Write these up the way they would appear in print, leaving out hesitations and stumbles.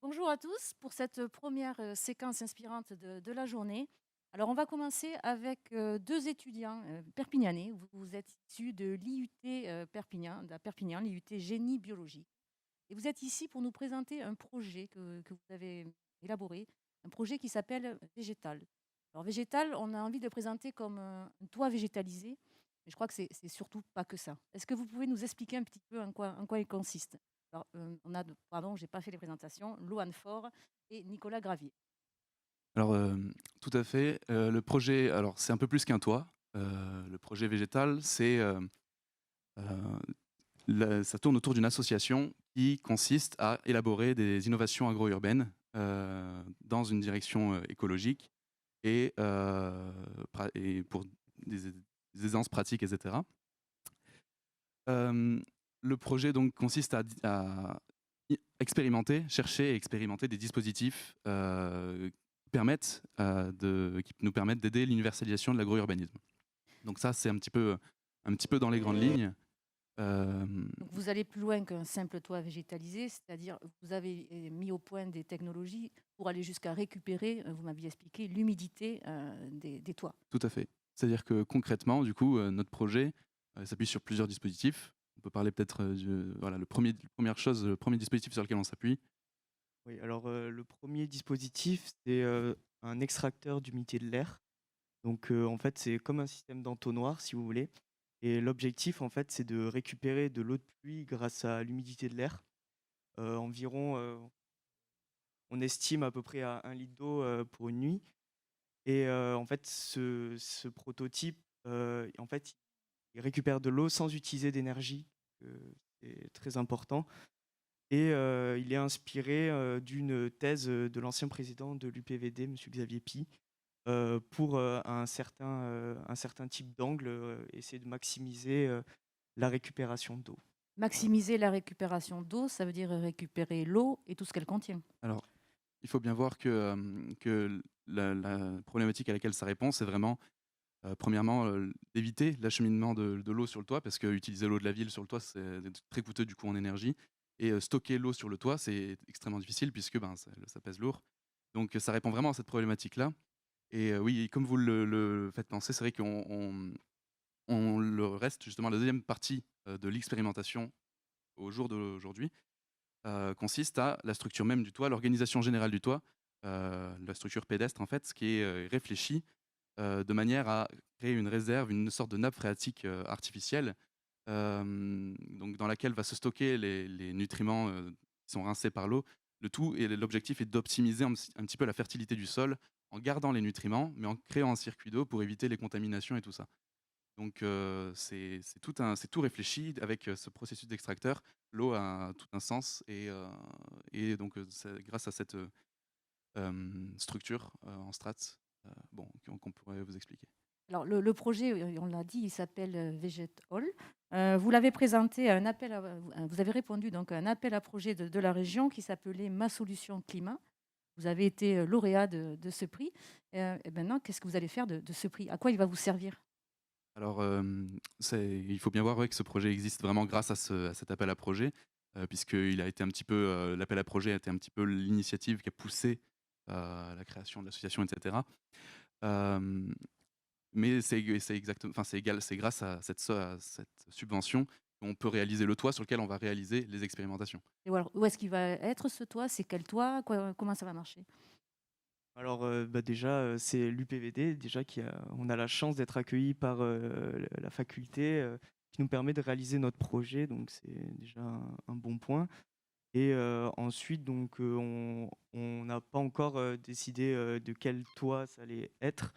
Bonjour à tous pour cette première séquence inspirante de la journée. Alors, on va commencer avec deux étudiants perpignanais. Vous êtes issus de l'IUT Perpignan, de Perpignan, l'IUT Génie Biologique. Et vous êtes ici pour nous présenter un projet que vous avez élaboré, un projet qui s'appelle Végétal. Alors, Végétal, on a envie de le présenter comme un toit végétalisé, mais je crois que c'est surtout pas que ça. Est-ce que vous pouvez nous expliquer un petit peu en quoi il consiste? Alors, on a, pardon, j'ai pas fait les présentations, Loane Faure et Nicolas Gravier. Alors, tout à fait, le projet alors c'est un peu plus qu'un toit. Le projet végétal, heu, ça tourne autour d'une association qui consiste à élaborer des innovations agro-urbaines, dans une direction, écologique et pour des aisances pratiques et cetera. Hem, le projet donc consiste à chercher et expérimenter des dispositifs, qui nous permettent d'aider l'universalisation de l'agro-urbanisme. Donc ça, c'est un petit peu dans les grandes lignes. Hem, Donc, vous allez plus loin qu'un simple toit végétalisé, c'est-à-dire vous avez mis au point des technologies pour aller jusqu'à récupérer, vous m'aviez expliqué, l'humidité des toits. Tout à fait. C'est-à-dire que concrètement, du coup, notre projet, s'appuie sur plusieurs dispositifs. On peut parler peut-être, voilà, le premier dispositif sur lequel on s'appuie. Oui, alors, le premier dispositif, c'est, un extracteur d'humidité de l'air. Donc, en fait, c'est comme un système d'entonnoir, si vous voulez, et l'objectif, en fait, c'est de récupérer de l'eau de pluie grâce à l'humidité de l'air. Environ, on estime à peu près à 1 litre d'eau, pour une nuit, et en fait, ce prototype, en fait, il récupère de l'eau sans utiliser d'énergie, c'est très important. Et il est inspiré, d'une thèse, de l'ancien président de l'UPVD, monsieur Xavier Py, pour, un certain type d'angle, essayer de maximiser, la récupération d'eau. Maximiser la récupération d'eau, ça veut dire récupérer l'eau et tout ce qu'elle contient. Alors, il faut bien voir que la problématique à laquelle ça répond, c'est vraiment, premièrement, d'éviter l'acheminement de l'eau sur le toit parce qu'utiliser l'eau de la ville sur le toit, c'est très coûteux du coup en énergie et stocker l'eau sur le toit, c'est extrêmement difficile puisque, ben, ça pèse lourd. Donc ça répond vraiment à cette problématique-là et oui, comme vous le faites penser, c'est vrai qu'on le reste justement la deuxième partie, de l'expérimentation au jour d'aujourd'hui, consiste à la structure même du toit, l'organisation générale du toit, la structure pédestre en fait, ce qui est, réfléchi, de manière à créer une réserve, une sorte de nappe phréatique, artificielle, donc dans laquelle va se stocker les nutriments, qui sont rincés par l'eau. Le tout et l'objectif est d'optimiser un petit peu la fertilité du sol en gardant les nutriments, mais en créant un circuit d'eau pour éviter les contaminations et tout ça. Donc c'est tout réfléchi avec, ce processus d'extracteur. L'eau a tout un sens et donc c'est grâce à cette, structure, en strates, bon, qu'on pourrait vous expliquer. Alors le projet, on l'a dit, il s'appelle, Veget Hall. Vous l'avez présenté à un appel à vous avez répondu donc à un appel à projet de la région qui s'appelait Ma solution climat. Vous avez été, lauréat de ce prix, et maintenant qu'est-ce que vous allez faire de ce prix? À quoi il va vous servir? Alors, il faut bien voir, ouais, que ce projet existe vraiment grâce à cet appel à projet, puisqu'il a été un petit peu, l'appel à projet a été un petit peu l'initiative qui a poussé, à la création de l'association et cetera. Hem, mais c'est exactement, enfin, c'est grâce à cette subvention qu'on peut réaliser le toit sur lequel on va réaliser les expérimentations. Et alors où est-ce qu'il va être ce toit? C'est quel toit? Comment ça va marcher? Alors, bah, déjà, c'est l'UPVD, déjà, on a la chance d'être accueillis par, la faculté, qui nous permet de réaliser notre projet, donc c'est déjà un bon point. Et ensuite, donc, on n'a pas encore, décidé, de quel toit ça allait être,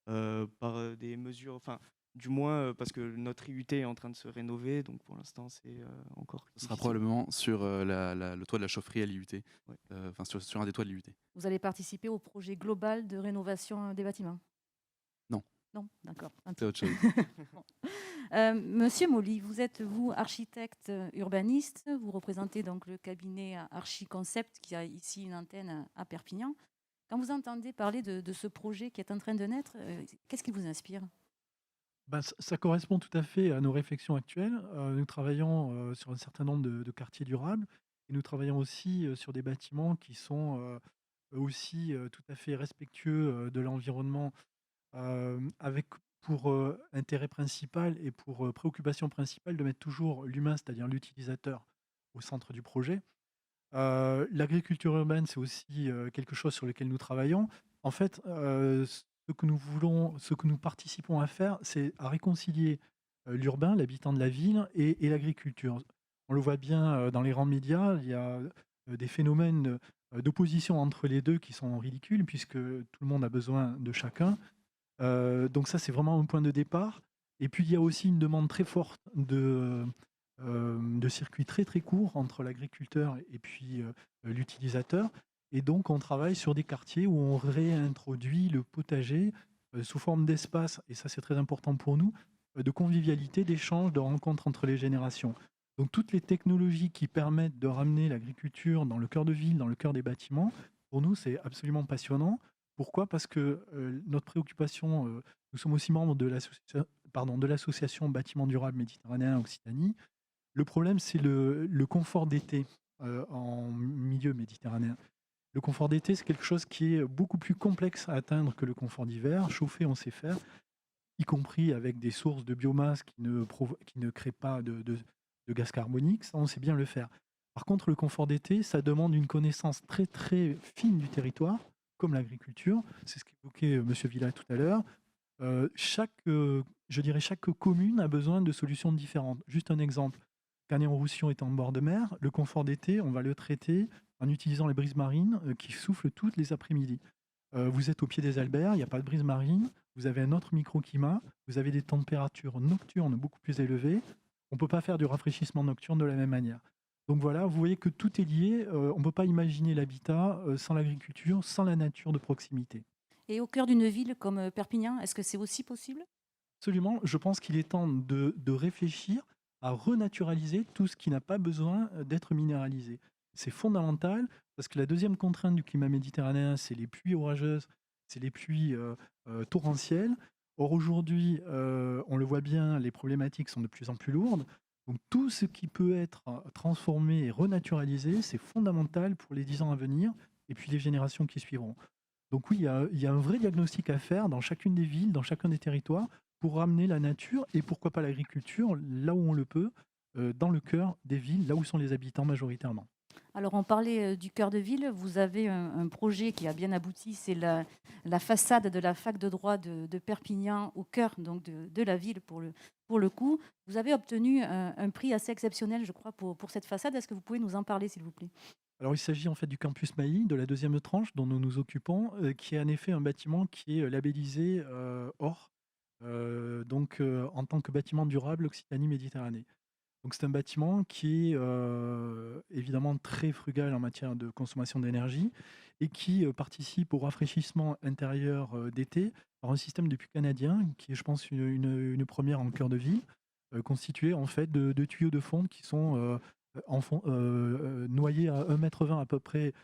par, des mesures, enfin, du moins, parce que notre IUT est en train de se rénover, donc pour l'instant, c'est, encore Ce sera difficile. probablement sur, le toit de la chaufferie à l'IUT, Ouais. enfin sur un des toits de l'IUT. Vous allez participer au projet global de rénovation, des bâtiments? Non, Non? D'accord, tant c'est pis. autre chose. Bon. Monsieur Molly, vous êtes, vous, architecte, urbaniste. Vous représentez donc le cabinet Archiconcept qui a ici une antenne à Perpignan. Quand vous entendez parler de ce projet qui est en train de naître, qu'est-ce qui vous inspire? Bah, ça correspond tout à fait à nos réflexions actuelles. Nous travaillons, sur un certain nombre de quartiers durables et nous travaillons aussi, sur des bâtiments qui sont, eux aussi, tout à fait respectueux, de l'environnement, avec pour, intérêt principal et pour, préoccupation principale de mettre toujours l'humain, c'est-à-dire l'utilisateur, au centre du projet. L'agriculture urbaine, c'est aussi, quelque chose sur lequel nous travaillons. En fait, ce que nous participons à faire, c'est à réconcilier, l'urbain, l'habitant de la ville et l'agriculture. On le voit bien, dans les grands médias, il y a, des phénomènes, d'opposition entre les 2 qui sont ridicules puisque tout le monde a besoin de chacun. Donc ça, c'est vraiment un point de départ et puis il y a aussi une demande très forte de circuits très, très courts entre l'agriculteur et puis, l'utilisateur et donc on travaille sur des quartiers où on réintroduit le potager, sous forme d'espace et ça, c'est très important pour nous, de convivialité, d'échange, de rencontre entre les générations. Donc toutes les technologies qui permettent de ramener l'agriculture dans le cœur de ville, dans le cœur des bâtiments, pour nous, c'est absolument passionnant. Pourquoi? Parce que, notre préoccupation, nous sommes aussi membres de l'association Bâtiments durables méditerranéens Occitanie. Le problème, c'est le confort d'été, en milieu méditerranéen. Le confort d'été, c'est quelque chose qui est beaucoup plus complexe à atteindre que le confort d'hiver. Chauffer, on sait faire, y compris avec des sources de biomasse qui ne créent pas de gaz carbonique, ça, on sait bien le faire. Par contre, le confort d'été, ça demande une connaissance très, très fine du territoire, comme l'agriculture. C'est ce qu'évoquait, monsieur Villa tout à l'heure. Je dirais chaque commune a besoin de solutions différentes. Juste un exemple, Canet-en-Roussillon est en bord de mer, le confort d'été, on va le traiter en utilisant les brises marines, qui soufflent toutes les après-midi. Vous êtes au pied des Alberts, il n'y a pas de brise marine, vous avez un autre microclimat, vous avez des températures nocturnes beaucoup plus élevées. On ne peut pas faire du rafraîchissement nocturne de la même manière. Donc voilà, vous voyez que tout est lié, on ne peut pas imaginer l'habitat, sans l'agriculture, sans la nature de proximité. Et au cœur d'une ville comme Perpignan, est-ce que c'est aussi possible? Absolument, je pense qu'il est temps de réfléchir à renaturaliser tout ce qui n'a pas besoin d'être minéralisé. C'est fondamental parce que la deuxième contrainte du climat méditerranéen, c'est les pluies orageuses, c'est les pluies torrentielles. Or aujourd'hui, on le voit bien, les problématiques sont de plus en plus lourdes. Donc tout ce qui peut être transformé et renaturalisé, c'est fondamental pour les 10 ans à venir et puis les générations qui suivront. Donc oui, il y a un vrai diagnostic à faire dans chacune des villes, dans chacun des territoires, pour ramener la nature et pourquoi pas l'agriculture, là où on le peut, dans le cœur des villes, là où sont les habitants majoritairement. Alors, on parlait du cœur de ville. Vous avez un projet qui a bien abouti, c'est la façade de la fac de droit de Perpignan, au cœur donc, de la ville pour le coup. Vous avez obtenu un prix assez exceptionnel, je crois, pour cette façade. Est-ce que vous pouvez nous en parler, s'il vous plaît? Alors il s'agit en fait du campus Mailly, de la deuxième tranche dont nous nous occupons, qui est en effet un bâtiment qui est labellisé OR, en tant que bâtiment durable Occitanie-Méditerranée. Donc c'est un bâtiment qui est, évidemment très frugal en matière de consommation d'énergie et qui, participe au rafraîchissement intérieur, d'été par un système de puits canadien qui est, je pense, une première en cœur de ville, constitué en fait de tuyaux de fonte qui sont, noyés à 1,20 m à peu près,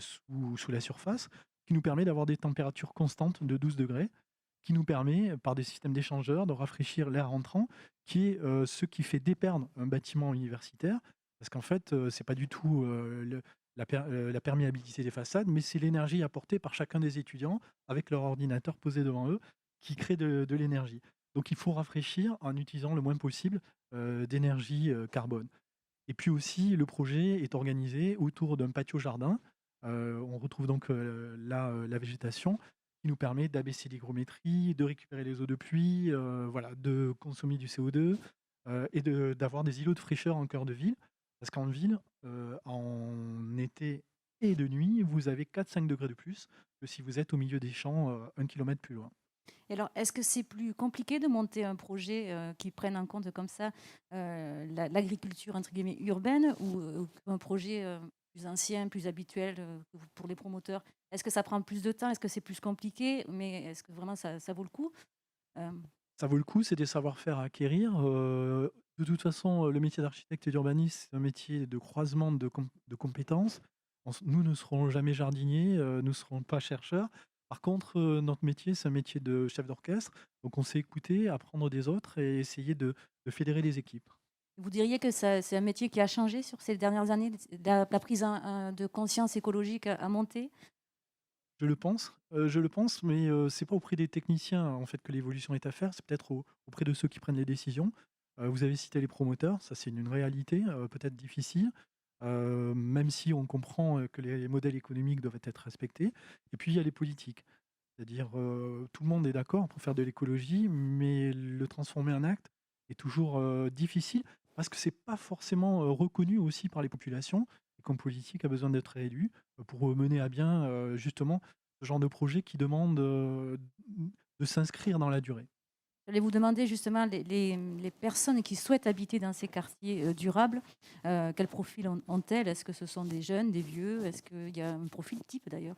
sous la surface, qui nous permet d'avoir des températures constantes de 12 degrés, qui nous permet, par des systèmes d'échangeurs, de rafraîchir l'air entrant qui est, ce qui fait déperdre un bâtiment universitaire. Parce qu'en fait, c'est pas du tout, la perméabilité des façades, mais c'est l'énergie apportée par chacun des étudiants avec leur ordinateur posé devant eux qui crée de l'énergie. Donc il faut rafraîchir en utilisant le moins possible, d'énergie, carbone. Et puis aussi, le projet est organisé autour d'un patio jardin. On retrouve donc, là, la végétation qui nous permet d'abaisser l'hygrométrie, de récupérer les eaux de pluie, voilà, de consommer du CO2, et d'avoir des îlots de fraîcheur en cœur de ville. Parce qu'en ville, en été et de nuit, vous avez 4-5 degrés de plus que si vous êtes au milieu des champs, 1 kilomètre plus loin. Et alors, est-ce que c'est plus compliqué de monter un projet qui prenne en compte comme ça l'agriculture entre guillemets urbaine ou un projet plus ancien, plus habituel pour les promoteurs? Est-ce que ça prend plus de temps? Est-ce que c'est plus compliqué? Mais est-ce que vraiment ça vaut le coup? Euh, Ça vaut le coup, c'est des savoir-faire à acquérir. De toute façon, le métier d'architecte et d'urbaniste, c'est un métier de croisement de compétences. Nous ne serons jamais jardiniers, nous ne serons pas chercheurs. Par contre, notre métier, c'est un métier de chef d'orchestre. Donc on sait écouter, apprendre des autres et essayer de fédérer les équipes. Vous diriez que c'est un métier qui a changé sur ces dernières années, la prise de conscience écologique a monté? Je le pense, mais c'est pas auprès des techniciens, en fait, que l'évolution est à faire, c'est peut-être auprès de ceux qui prennent les décisions. Vous avez cité les promoteurs, ça c'est une réalité, peut-être difficile, même si on comprend, que les modèles économiques doivent être respectés. Et puis il y a les politiques. C'est-à-dire, tout le monde est d'accord pour faire de l'écologie, mais le transformer en acte est toujours, difficile parce que c'est pas forcément, reconnu aussi par les populations et qu'un politique a besoin d'être élu, pour, mener à bien, justement ce genre de projet qui demande, de s'inscrire dans la durée. J'allais vous demander justement les personnes qui souhaitent habiter dans ces quartiers, durables, quel profil ont-elles? Est-ce que ce sont des jeunes, des vieux? Est-ce qu'il y a un profil type d'ailleurs?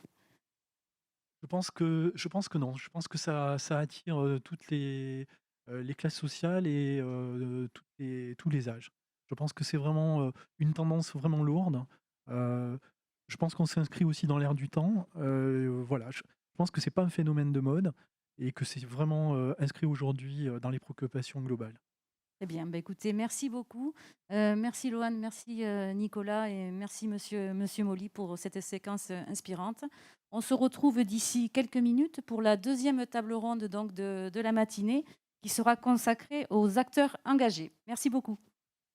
Je pense que non. Je pense que ça attire, toutes les classes sociales et tous les âges. Je pense que c'est vraiment, une tendance vraiment lourde. Heu, je pense qu'on s'inscrit aussi dans l'air du temps. Voilà, je pense que c'est pas un phénomène de mode et que c'est vraiment, inscrit aujourd'hui, dans les préoccupations globales. Très bien, bah, écoutez, merci beaucoup. Merci Loane, merci, Nicolas et merci monsieur Molly pour cette séquence, inspirante. On se retrouve d'ici quelques minutes pour la deuxième table ronde donc de la matinée qui sera consacrée aux acteurs engagés. Merci beaucoup.